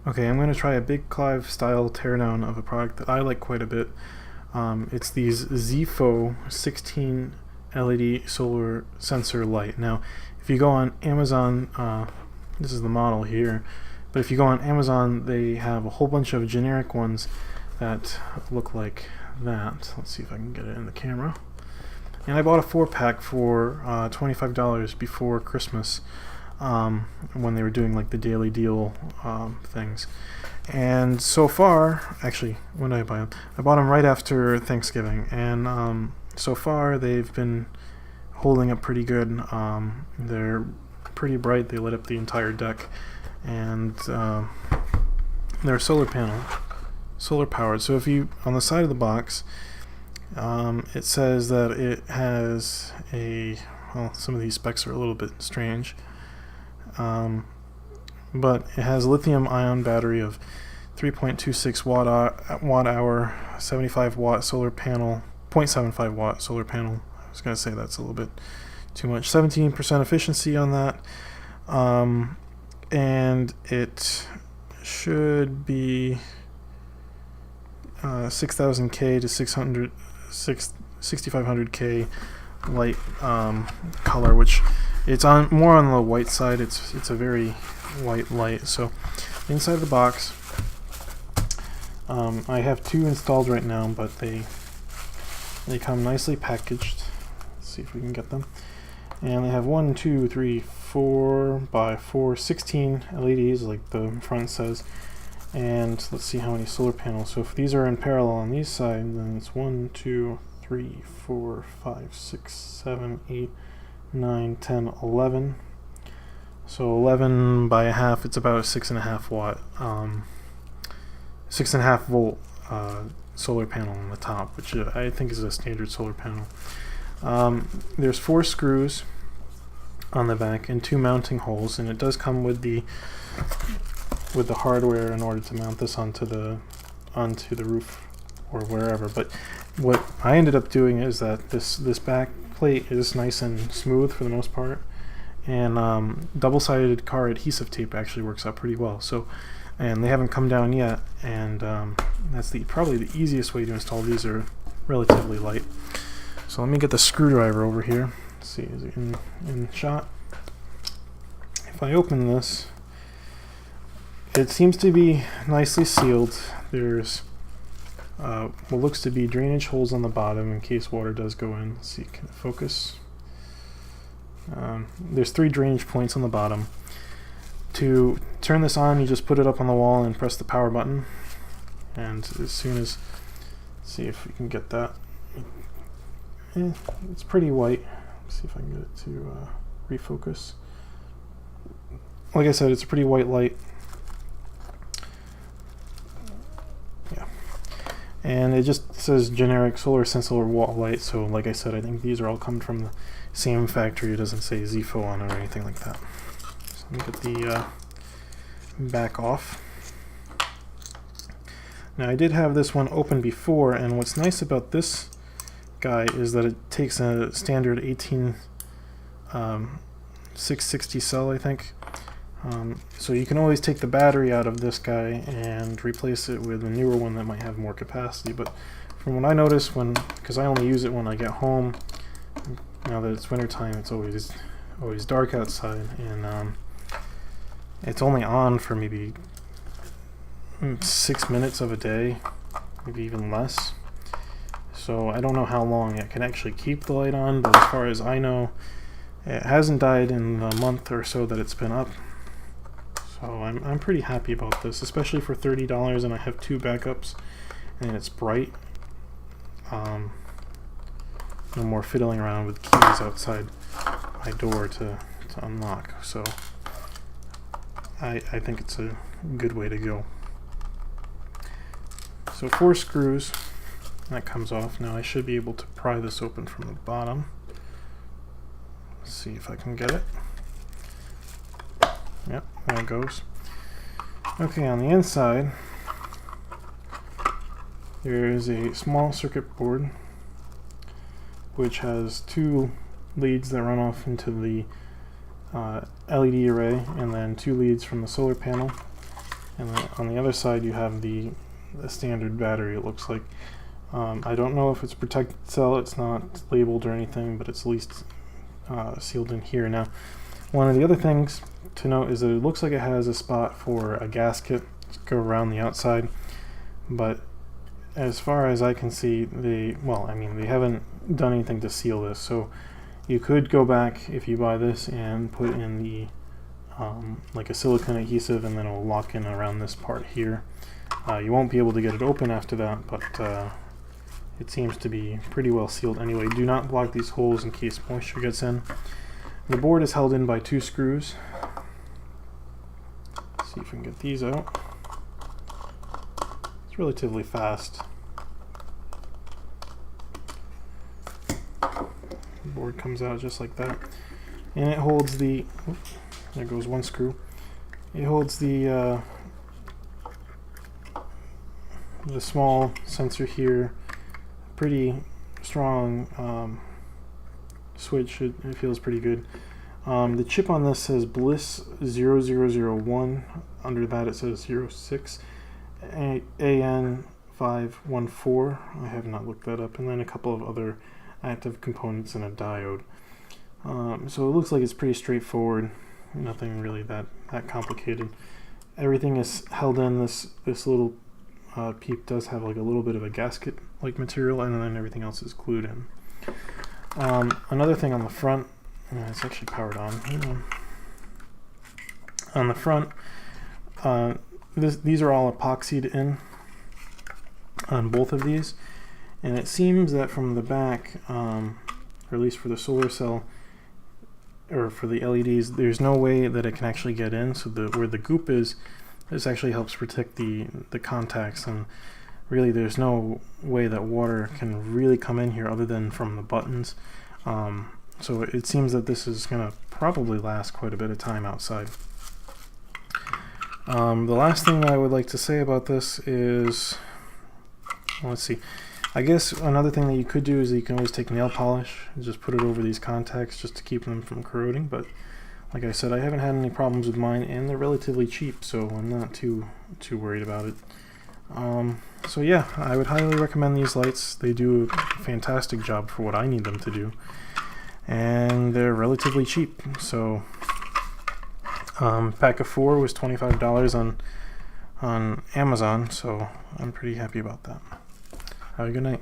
Okay, I'm going to try a Big Clive style teardown of a product that I like quite a bit. It's these Zeefo 16 LED solar sensor light. Now, if you go on Amazon, this is the model here, but if you go on Amazon, they have a whole bunch of generic ones that look like that. Let's see if I can get it in the camera. And I bought a 4-pack for $25 before Christmas, when they were doing like the daily deal things. And so far, actually, when did I buy them? I bought them right after Thanksgiving, and so far they've been holding up pretty good. They're pretty bright. They lit up the entire deck, and they're solar powered. So if you, on the side of the box, it says that it has a, well, some of these specs are a little bit strange, but it has a lithium-ion battery of 3.26 watt hour, 75 watt solar panel, 0.75 watt solar panel. I was going to say that's a little bit too much. 17% efficiency on that, and it should be 6000K to 6500K light color, which it's on more on the white side. It's a very white light. So inside the box, I have 2 installed right now, but they come nicely packaged. Let's see if we can get them. And they have 1, 2, 3, 4 by 4, 16 LEDs, like the front says. And let's see how many solar panels. So if these are in parallel on these sides, then it's 1, 2, 3, 4, 5, 6, 7, 8, 9, 10, 11. So 11 by a half, it's about a 6.5 watt, 6.5 volt solar panel on the top, which I think is a standard solar panel. There's 4 screws on the back and 2 mounting holes, and it does come with the hardware in order to mount this onto the roof or wherever. But what I ended up doing is that this back plate is nice and smooth for the most part, and double-sided car adhesive tape actually works out pretty well. So, and they haven't come down yet, and that's probably the easiest way to install these. Are relatively light. So let me get the screwdriver over here. Let's see, is it in shot? If I open this, it seems to be nicely sealed. There's what looks to be drainage holes on the bottom in case water does go in. Let's see, can it focus? There's 3 drainage points on the bottom. To turn this on, you just put it up on the wall and press the power button. And as soon as, let's see if we can get that. It's pretty white. Let's see if I can get it to refocus. Like I said, it's a pretty white light. Yeah. And it just says generic solar sensor wall light. So like I said, I think these are all coming from the same factory. It doesn't say Zeefo on it or anything like that. So let me get the back off. Now I did have this one open before, and what's nice about this guy is that it takes a standard 660 cell, I think. So you can always take the battery out of this guy and replace it with a newer one that might have more capacity. But from what I noticed, because I only use it when I get home, now that it's wintertime, it's always dark outside, and it's only on for maybe 6 minutes of a day, maybe even less. So I don't know how long it can actually keep the light on, but as far as I know, it hasn't died in the month or so that it's been up. So I'm pretty happy about this, especially for $30, and I have 2 backups, and it's bright. No more fiddling around with keys outside my door to unlock. So I think it's a good way to go. So 4 screws. That comes off. Now I should be able to pry this open from the bottom. Let's see if I can get it. Yep, there it goes. Okay, on the inside, there is a small circuit board which has 2 leads that run off into the LED array, and then 2 leads from the solar panel. And then on the other side you have the standard battery, it looks like. I don't know if it's protected cell, it's not labeled or anything, but it's at least sealed in here. Now, one of the other things to note is that it looks like it has a spot for a gasket to go around the outside, but as far as I can see, they haven't done anything to seal this, so you could go back if you buy this and put in the like a silicone adhesive, and then it will lock in around this part here. You won't be able to get it open after that, but it seems to be pretty well sealed anyway. Do not block these holes in case moisture gets in. The board is held in by 2 screws. Let's see if we can get these out. It's relatively fast. The board comes out just like that, and it holds the. There goes one screw. It holds the small sensor here. Pretty strong switch. It feels pretty good. The chip on this says Bliss 0001. Under that it says 06 AN514. I have not looked that up. And then a couple of other active components and a diode. So it looks like it's pretty straightforward. Nothing really that complicated. Everything is held in. This little peep does have like a little bit of a gasket like material, and then everything else is glued in. Another thing on the front, it's actually powered on. On the front, these are all epoxied in on both of these, and it seems that from the back, or at least for the solar cell or for the LEDs, there's no way that it can actually get in. So where the goop is, this actually helps protect the contacts, and really there's no way that water can really come in here other than from the buttons. So it seems that this is going to probably last quite a bit of time outside. The last thing I would like to say about this is, let's see, I guess another thing that you could do is you can always take nail polish and just put it over these contacts just to keep them from corroding, but like I said, I haven't had any problems with mine, and they're relatively cheap, so I'm not too worried about it. So yeah, I would highly recommend these lights. They do a fantastic job for what I need them to do, and they're relatively cheap. So pack of 4 was $25 on Amazon, so I'm pretty happy about that. Have a good night.